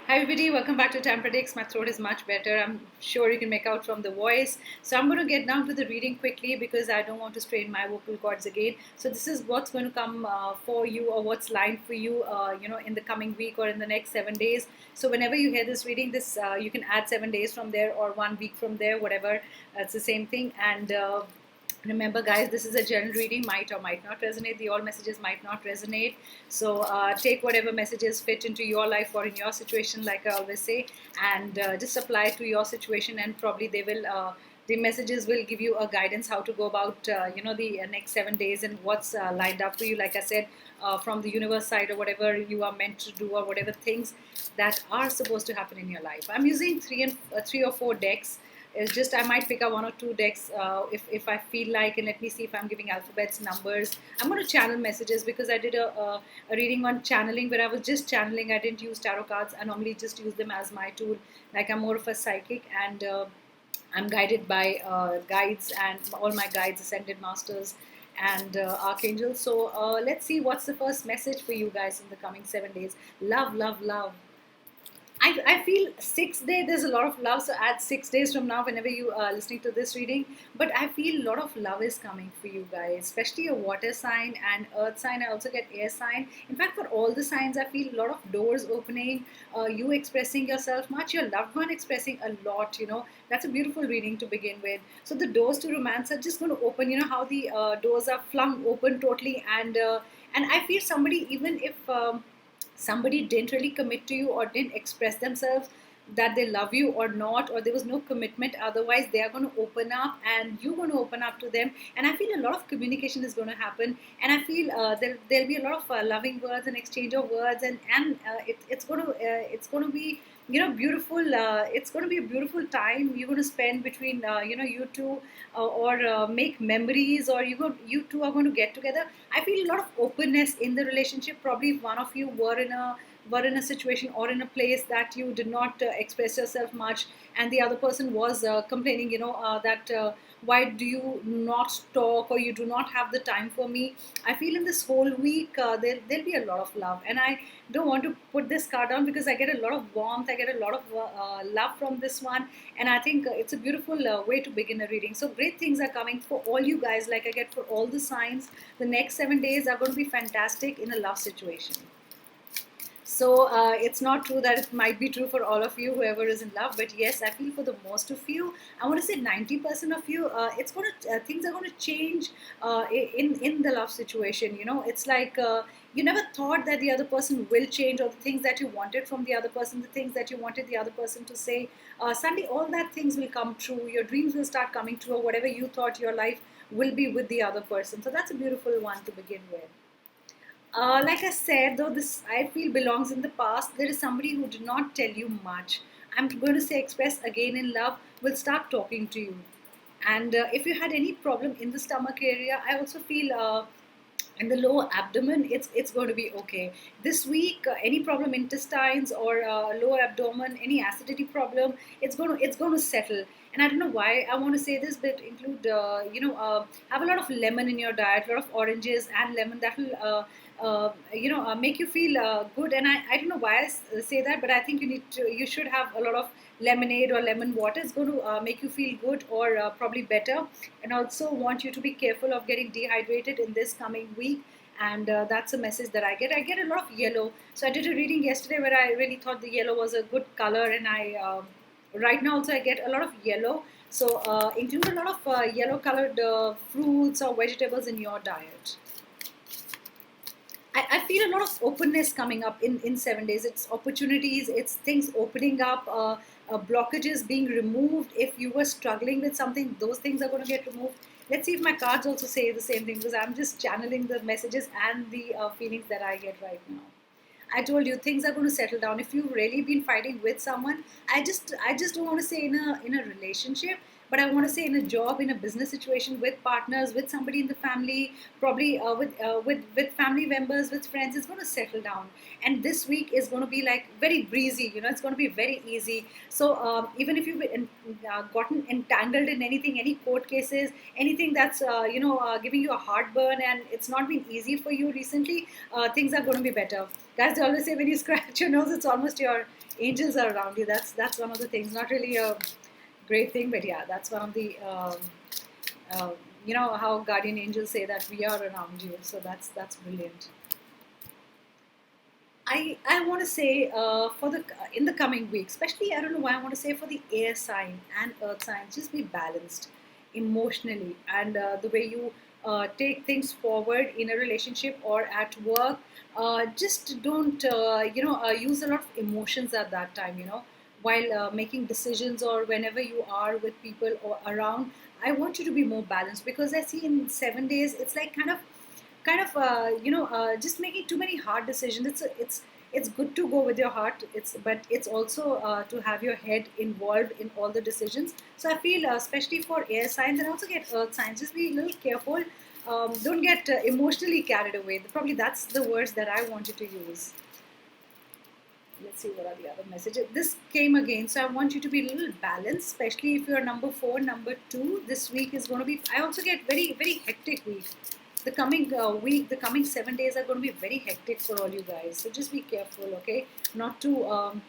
Hi everybody, welcome back to Tam Predicts. My throat is much better. I'm sure you can make out from the voice. So I'm going to get down to the reading quickly because I don't want to strain my vocal cords again. So this is what's going to come for you, or what's lined for you, in the coming week or in the next 7 days. So whenever you hear this reading, this you can add 7 days from there or 1 week from there, whatever. It's the same thing. And remember, guys, this is a general reading, might or might not resonate. The all messages might not resonate. So take whatever messages fit into your life or in your situation, like I always say, and just apply it to your situation, and probably they will. The messages will give you a guidance how to go about, the next 7 days and what's lined up for you. Like I said, from the universe side or whatever you are meant to do, or whatever things that are supposed to happen in your life. I'm using three or four decks. It's just I might pick up one or two decks if I feel like, and let me see if I'm giving alphabets, numbers. I'm going to channel messages because I did a reading on channeling where I was just channeling. I didn't use tarot cards. I normally just use them as my tool. Like I'm more of a psychic, and I'm guided by guides and all my guides, ascended masters, and archangels. So let's see what's the first message for you guys in the coming 7 days. Love, love, love. I feel 6 day there's a lot of love, so add 6 days from now whenever you are listening to this reading. But I feel a lot of love is coming for you guys, especially a water sign and earth sign. I also get air sign. In fact, for all the signs, I feel a lot of doors opening, you expressing yourself much, your loved one expressing a lot. That's a beautiful reading to begin with. So the doors to romance are just going to open. You know how the doors are flung open totally, and I feel somebody, even if somebody didn't really commit to you or didn't express themselves that they love you or not, or there was no commitment otherwise, they are going to open up and you're going to open up to them. And I feel a lot of communication is going to happen, and I feel there'll be a lot of loving words and exchange of words, and it's going to be beautiful. It's going to be a beautiful time you're going to spend between you two, or make memories, or you two are going to get together. I feel a lot of openness in the relationship. Probably if one of you were in a situation or in a place that you did not express yourself much, and the other person was complaining, that why do you not talk, or you do not have the time for me. I feel in this whole week there'll be a lot of love, and I don't want to put this card down because I get a lot of warmth, I get a lot of love from this one, and I think it's a beautiful way to begin a reading. So great things are coming for all you guys, like I get for all the signs. The next 7 days are going to be fantastic in a love situation. So it's not true that it might be true for all of you, whoever is in love. But yes, I feel for the most of you, I want to say 90% of you, it's going to things are going to change in the love situation. It's like you never thought that the other person will change, or the things that you wanted from the other person, the things that you wanted the other person to say. Suddenly, all that things will come true. Your dreams will start coming true, or whatever you thought your life will be with the other person. So that's a beautiful one to begin with. Like I said, though this I feel belongs in the past, there is somebody who did not tell you much. I'm going to say express again in love, will start talking to you. And if you had any problem in the stomach area, I also feel in the lower abdomen, it's going to be okay this week. Any problem intestines or lower abdomen, any acidity problem, it's going to settle. And I don't know why I want to say this, but include have a lot of lemon in your diet, a lot of oranges and lemon. That will make you feel good. And I don't know why say that, but I think you should have a lot of lemonade or lemon water. Is going to make you feel good, or probably better. And also want you to be careful of getting dehydrated in this coming week. And that's a message that I get a lot of yellow. So I did a reading yesterday where I really thought the yellow was a good color, and I right now also I get a lot of yellow. So include a lot of yellow colored fruits or vegetables in your diet. I feel a lot of openness coming up in 7 days. It's opportunities, it's things opening up, blockages being removed. If you were struggling with something, those things are going to get removed. Let's see if my cards also say the same thing, because I'm just channeling the messages and the feelings that I get right now. I told you things are going to settle down. If you've really been fighting with someone, I just don't want to say in a relationship, but I want to say in a job, in a business situation, with partners, with somebody in the family, probably with family members, with friends, it's going to settle down. And this week is going to be like very breezy, it's going to be very easy. So even if you've gotten entangled in anything, any court cases, anything that's giving you a heartburn and it's not been easy for you recently, things are going to be better. Guys, they always say when you scratch your nose, it's almost your angels are around you. That's one of the things. Not really a great thing, but yeah, that's one of the uh, how guardian angels say that we are around you. So that's brilliant. I want to say for the in the coming week, especially I don't know why I want to say for the air sign and earth signs, just be balanced emotionally, and the way you take things forward in a relationship or at work. Just don't use a lot of emotions at that time. While making decisions or whenever you are with people or around, I want you to be more balanced, because I see in 7 days it's like just making too many hard decisions. It's good to go with your heart, but it's also to have your head involved in all the decisions. So I feel especially for air signs and also get earth signs, just be a little careful. Don't get emotionally carried away. Probably that's the words that I want you to use. Let's see what are the other messages. This came again, so I want you to be a little balanced, especially if you're number 4, number 2. This week is going to be, I also get very, very hectic week. The coming week, the coming 7 days are going to be very hectic for all you guys. So just be careful, okay? Not to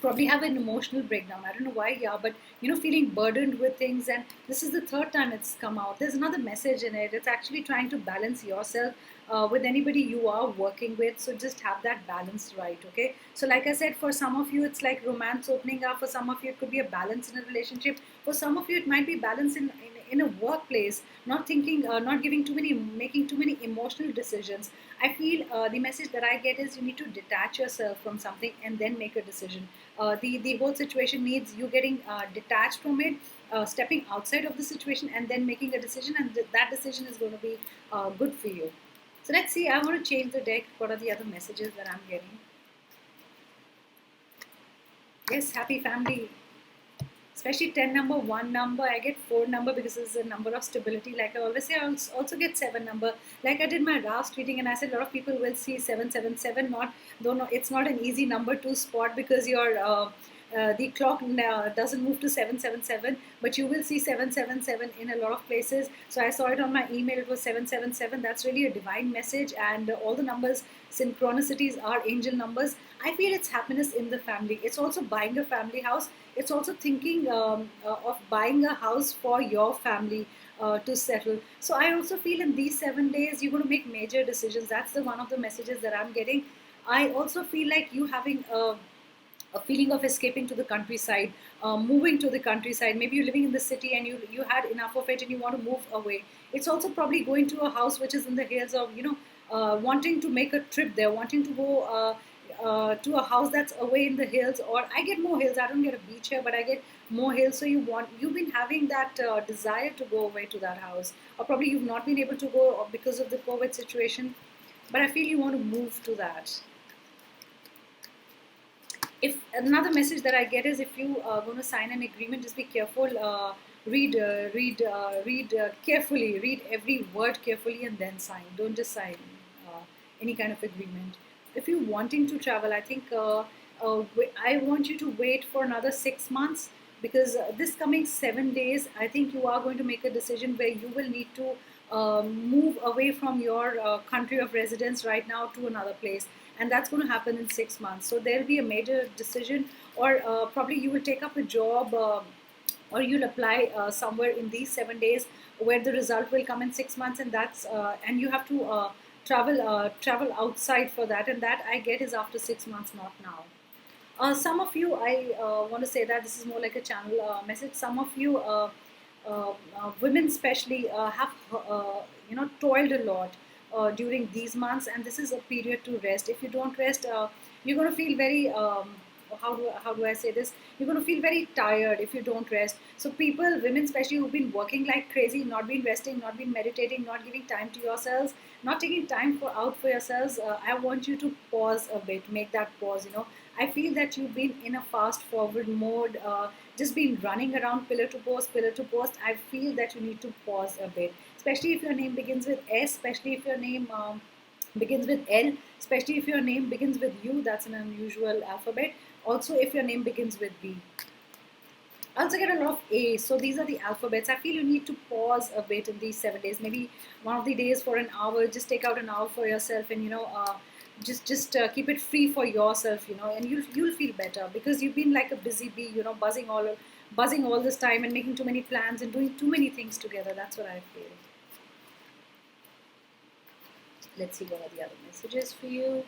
probably have an emotional breakdown. I don't know why, yeah, but feeling burdened with things. And this is the third time it's come out. There's another message in it. It's actually trying to balance yourself with anybody you are working with. So just have that balance right, okay? So like I said, for some of you, it's like romance opening up. For some of you, it could be a balance in a relationship. For some of you, it might be balance in a workplace, not thinking, not making too many emotional decisions. I feel the message that I get is you need to detach yourself from something and then make a decision. The whole situation needs you getting detached from it, stepping outside of the situation and then making a decision, and that decision is going to be good for you. So let's see, I want to change the deck. What are the other messages that I'm getting? Yes, happy family. Especially 10 number, 1 number. I get 4 number because it's a number of stability. Like I always say, I also get 7 number. Like I did my last reading and I said a lot of people will see 777. It's not an easy number to spot because the clock doesn't move to 777, but you will see 777 in a lot of places. So I saw it on my email, it was 777. That's really a divine message, and all the numbers, synchronicities, are angel numbers. I feel it's happiness in the family. It's also buying a family house. It's also thinking of buying a house for your family to settle. So I also feel in these 7 days you're going to make major decisions. That's the one of the messages that I'm getting. I also feel like you having a feeling of escaping to the countryside, moving to the countryside. Maybe you're living in the city and you had enough of it and you want to move away. It's also probably going to a house which is in the hills, of wanting to make a trip there, wanting to go to a house that's away in the hills. Or I get more hills. I don't get a beach here, but I get more hills. So you've been having that desire to go away to that house, or probably you've not been able to go because of the COVID situation. But I feel you want to move to that. If another message that I get is, if you are going to sign an agreement, just be careful. Read carefully. Read every word carefully and then sign. Don't just sign any kind of agreement. If you're wanting to travel, I think I want you to wait for another 6 months, because this coming 7 days, I think you are going to make a decision where you will need to move away from your country of residence right now to another place, and that's going to happen in 6 months. So there'll be a major decision, or probably you will take up a job, or you'll apply somewhere in these 7 days, where the result will come in 6 months, and that's and you have to travel outside for that, and that I get is after 6 months, not now. Some of you, I want to say that this is more like a channel message. Some of you, women especially, have toiled a lot during these months, and this is a period to rest. If you don't rest, you're going to feel very how do I say this? You're going to feel very tired if you don't rest. So people, women especially, who've been working like crazy, not been resting, not been meditating, not giving time to yourselves, not taking time out for yourselves, I want you to pause a bit, make that pause. I feel that you've been in a fast forward mode, just been running around pillar to post, pillar to post. I feel that you need to pause a bit, especially if your name begins with S, especially if your name begins with L, especially if your name begins with U, that's an unusual alphabet. Also, if your name begins with B. I also get a lot of A. So these are the alphabets. I feel you need to pause a bit in these 7 days. Maybe one of the days for an hour. Just take out an hour for yourself, and just keep it free for yourself. And you'll feel better because you've been like a busy bee. Buzzing all this time and making too many plans and doing too many things together. That's what I feel. Let's see what are the other messages for you.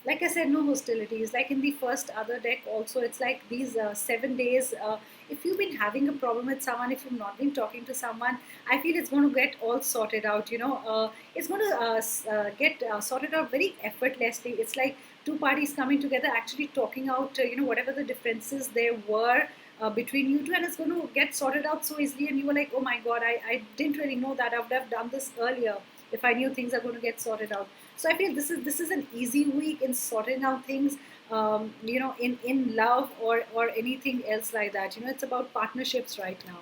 Like I said, no hostilities. Like in the first other deck also, it's like these 7 days. If you've been having a problem with someone, if you've not been talking to someone, I feel it's going to get all sorted out. It's going to get sorted out very effortlessly. It's like two parties coming together, actually talking out, whatever the differences there were between you two, and it's going to get sorted out so easily. And you were like, oh my God, I didn't really know that. I would have done this earlier if I knew things are going to get sorted out. So I feel this is an easy week in sorting out things, in love or anything else like that. It's about partnerships right now.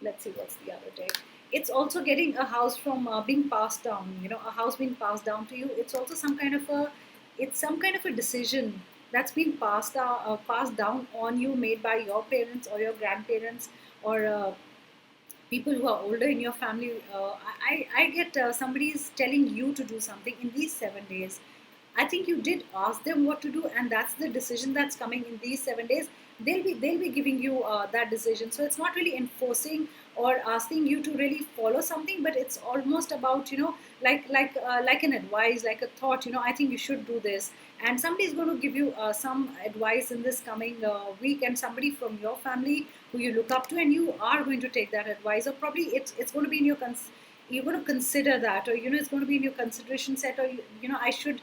Let's see what's the other day. It's also getting a house from being passed down. A house being passed down to you. It's also some kind of a decision that's been passed down on you, made by your parents or your grandparents or people who are older in your family. I get somebody's telling you to do something in these 7 days. I think you did ask them what to do, and that's the decision that's coming in these 7 days. They'll be giving you that decision. So it's not really enforcing or asking you to really follow something, but it's almost about like an advice, like a thought. I think you should do this, and somebody's going to give you some advice in this coming week, and somebody from your family who you look up to, and you are going to take that advice, or probably it's going to be in your you're going to consider that, or it's going to be in your consideration set, or I should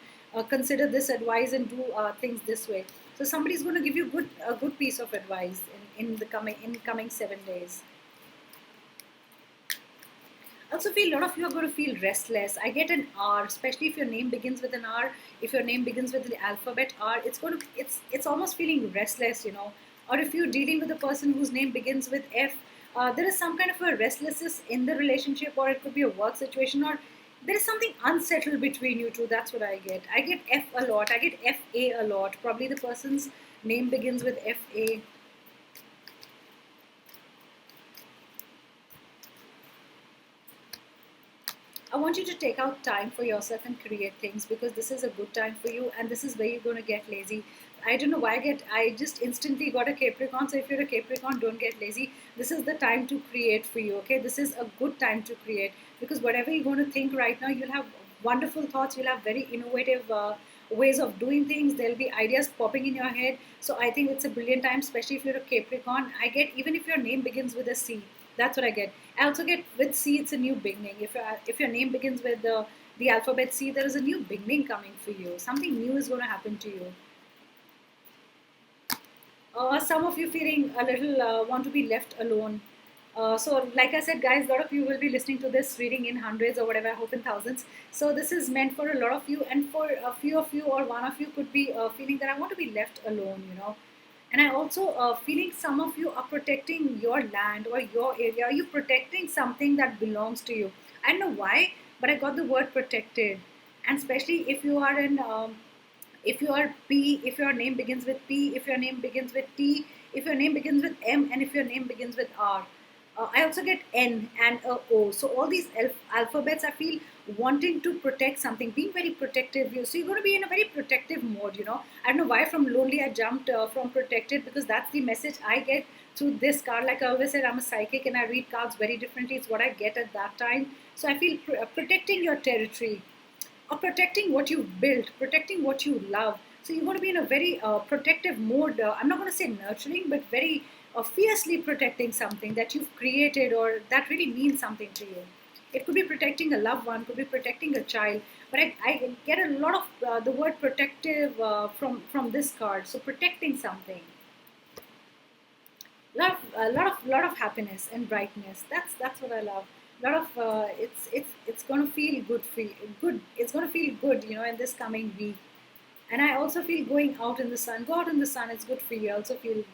consider this advice and do things this way. So somebody's going to give you a good piece of advice in the coming 7 days. I also feel a lot of you are going to feel restless. I get an R, especially if your name begins with an R. If your name begins with the alphabet R, it's almost feeling restless, Or if you're dealing with a person whose name begins with F, there is some kind of a restlessness in the relationship, or it could be a work situation, or there is something unsettled between you two. That's what I get. I get F a lot. I get FA a lot. Probably the person's name begins with FA. I want you to take out time for yourself and create things, because this is a good time for you, and this is where you're going to get lazy. I don't know why I just instantly got a Capricorn. So if you're a Capricorn, don't get lazy. This is the time to create for you, okay? This is a good time to create, because whatever you're going to think right now, you'll have wonderful thoughts. You'll have very innovative ways of doing things. There'll be ideas popping in your head. So I think it's a brilliant time, especially if you're a Capricorn. I get, even if your name begins with a C, that's what I get. I also get with C, it's a new beginning. If your name begins with the alphabet C, there is a new beginning coming for you. Something new is going to happen to you. Some of you feeling a little want to be left alone. So like I said, guys, a lot of you will be listening to this reading in hundreds or whatever, I hope in thousands. So this is meant for a lot of you, and for a few of you or one of you could be feeling that I want to be left alone, And I also feeling some of you are protecting your land or your area. Are you protecting something that belongs to you? I don't know why, but I got the word protected. And especially if you are if you are P, if your name begins with P, if your name begins with T, if your name begins with M, and if your name begins with R. I also get N and a O. So all these alphabets, I feel wanting to protect something, being very protective. So you're going to be in a very protective mode, I don't know why from lonely I jumped from protected, because that's the message I get through this card. Like I always said, I'm a psychic and I read cards very differently. It's what I get at that time. So I feel protecting your territory, or protecting what you've built, protecting what you love. So you're going to be in a very protective mode. I'm not going to say nurturing, but very fiercely protecting something that you've created or that really means something to you. It could be protecting a loved one, could be protecting a child, but I get a lot of the word protective from this card. So protecting something, lot of happiness and brightness. That's what I love. A lot of it's going to feel good for you, good. It's going to feel good, in this coming week. And I also feel going out in the sun. Go out in the sun. It's good for you. I also feel,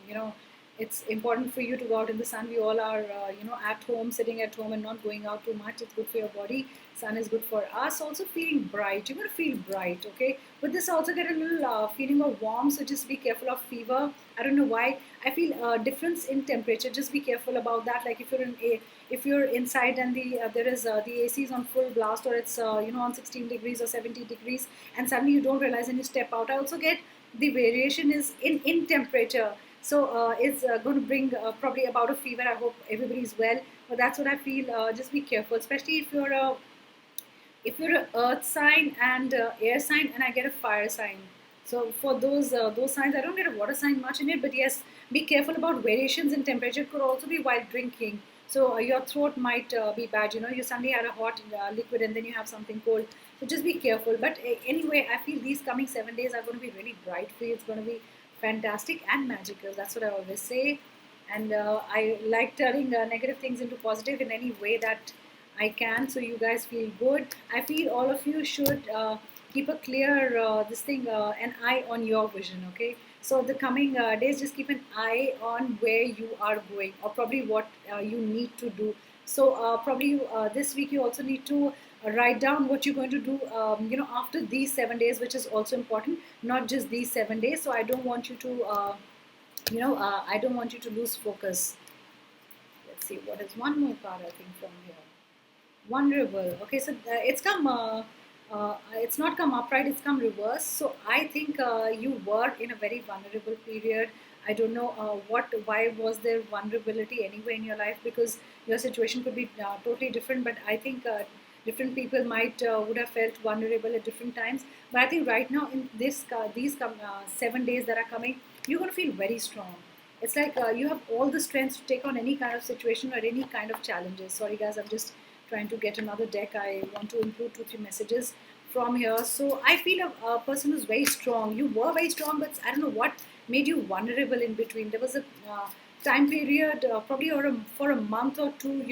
you know, it's important for you to go out in the sun. We all are, at home, sitting at home and not going out too much. It's good for your body. Sun is good for us. Also feeling bright. You're going to feel bright, okay? With this, I also get a little feeling of warm. So just be careful of fever. I don't know why. I feel a difference in temperature. Just be careful about that. Like if you're inside and there is the AC is on full blast, or it's on 16 degrees or 17 degrees, and suddenly you don't realize and you step out. I also get the variation is in temperature. So it's going to bring probably about a fever. I hope everybody's well, but that's what I feel. Just be careful, especially if you're a earth sign and air sign, and I get a fire sign. So for those signs, I don't get a water sign much in it, but yes, be careful about variations in temperature. It could also be while drinking. So your throat might be bad. You suddenly had a hot liquid and then you have something cold. So just be careful. But anyway, I feel these coming 7 days are going to be really bright for you. It's going to be fantastic and magical. That's what I always say. And I like turning negative things into positive in any way that I can, so you guys feel good. I feel all of you should keep a clear an eye on your vision. Okay, so the coming days, just keep an eye on where you are going, or probably what you need to do. So probably this week you also need to write down what you're going to do. After these 7 days, which is also important, not just these 7 days. So I don't want you to, I don't want you to lose focus. Let's see what is one more card I think from here. Vulnerable. Okay, so it's not come upright, it's come reverse. So I think you were in a very vulnerable period. I don't know why was there vulnerability anywhere in your life, because your situation could be totally different. But I think different people might would have felt vulnerable at different times. But I think right now in these 7 days that are coming, you're going to feel very strong. It's like you have all the strength to take on any kind of situation or any kind of challenges. Sorry, guys, I'm just trying to get another deck. I want to include 2-3 messages from here. So I feel a person who's very strong. You were very strong, but I don't know what made you vulnerable in between. There was a time period, probably for a month or two,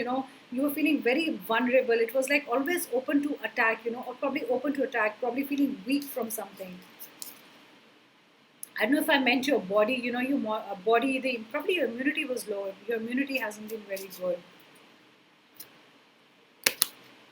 you were feeling very vulnerable. It was like always open to attack, or probably open to attack, probably feeling weak from something. I don't know if I meant your body, your body, probably your immunity was low. Your immunity hasn't been very good.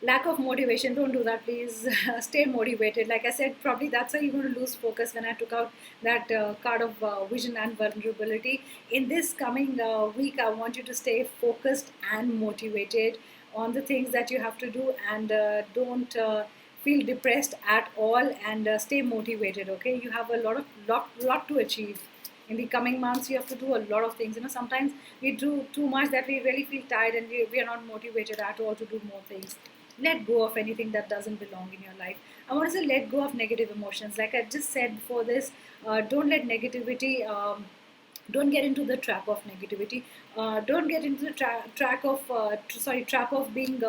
Lack of motivation, don't do that, please. Stay motivated. Like I said, probably that's why you're going to lose focus when I took out that card of vision and vulnerability. In this coming week, I want you to stay focused and motivated on the things that you have to do, and don't feel depressed at all, and stay motivated. Okay, you have a lot to achieve in the coming months. You have to do a lot of things. Sometimes we do too much that we really feel tired, and we are not motivated at all to do more things. Let go of anything that doesn't belong in your life. I want to say let go of negative emotions. Like I just said before this, don't let negativity. Don't get into the trap of negativity. Don't get into the trap of being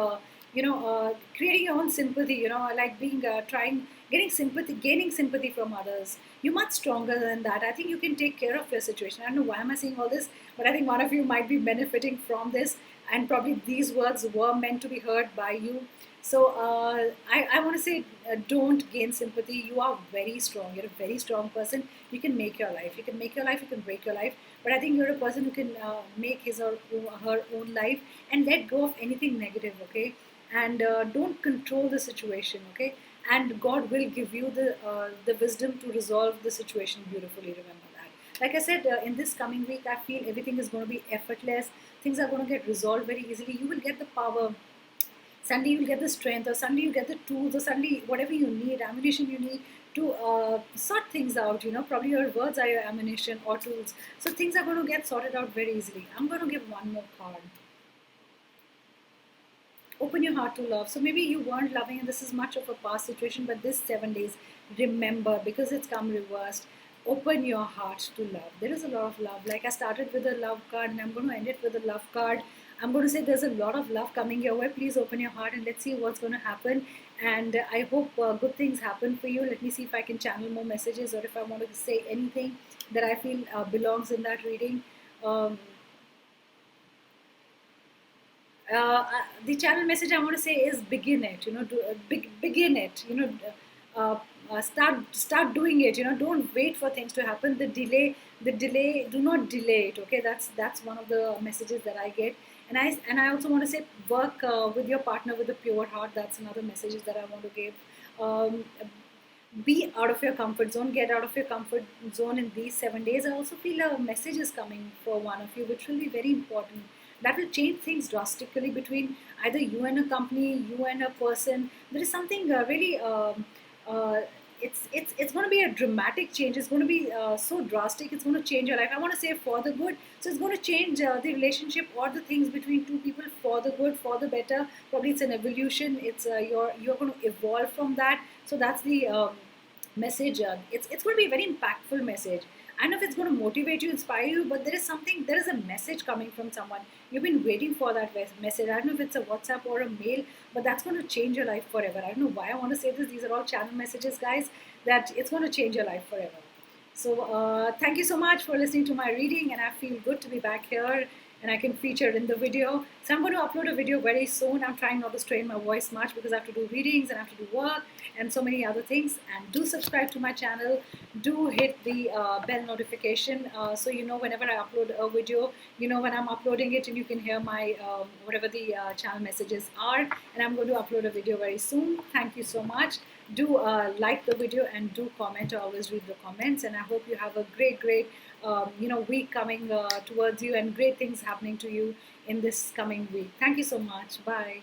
creating your own sympathy. Like being trying gaining sympathy from others. You're much stronger than that. I think you can take care of your situation. I don't know why am I saying all this, but I think one of you might be benefiting from this, and probably these words were meant to be heard by you. So I want to say, don't gain sympathy. You are very strong. You're a very strong person. You can make your life. You can make your life. You can break your life. But I think you're a person who can make his or her own life, and let go of anything negative. Okay, and don't control the situation. Okay, and God will give you the wisdom to resolve the situation beautifully. Remember that. Like I said, in this coming week, I feel everything is going to be effortless. Things are going to get resolved very easily. You will get the power. Suddenly you'll get the strength, or suddenly you get the tools, or suddenly whatever you need, ammunition you need to sort things out. Probably your words are your ammunition or tools. So things are going to get sorted out very easily. I'm going to give one more card. Open your heart to love. So maybe you weren't loving, and this is much of a past situation, but this 7 days, remember, because it's come reversed, open your heart to love. There is a lot of love. Like I started with a love card, and I'm going to end it with a love card. I'm going to say there's a lot of love coming your way. Please open your heart and let's see what's going to happen. And I hope good things happen for you. Let me see if I can channel more messages, or if I want to say anything that I feel belongs in that reading. The channel message I want to say is begin it. Begin it. start doing it. Don't wait for things to happen. The delay, do not delay it. Okay, that's one of the messages that I get. And I also want to say, work with your partner with a pure heart. That's another message that I want to give. um, be out of your comfort zone, get out of your comfort zone in these 7 days. I also feel a message is coming for one of you, which will be very important. That will change things drastically between either you and a company, you and a person. There is something really, uh, it's going to be a dramatic change. It's going to be so drastic. It's going to change your life. I want to say for the good. So it's going to change the relationship or the things between two people for the good, for the better. Probably it's an evolution. It's you're going to evolve from that. So that's the message. It's going to be a very impactful message. I don't know if it's going to motivate you, inspire you, but there is a message coming from someone. You've been waiting for that message. I don't know if it's a WhatsApp or a mail, but that's going to change your life forever. I don't know why I want to say this. These are all channel messages, guys, that it's going to change your life forever. So thank you so much for listening to my reading, and I feel good to be back here and I can feature it in the video. So I'm going to upload a video very soon. I'm trying not to strain my voice much because I have to do readings and I have to do work and so many other things. And do subscribe to my channel. Do hit the bell notification so you know whenever I upload a video, you know when I'm uploading it, and you can hear my whatever the channel messages are. And I'm going to upload a video very soon. Thank you so much. Do like the video and do comment. I always read the comments, and I hope you have a great week coming towards you, and great things happening to you in this coming week. Thank you so much. Bye.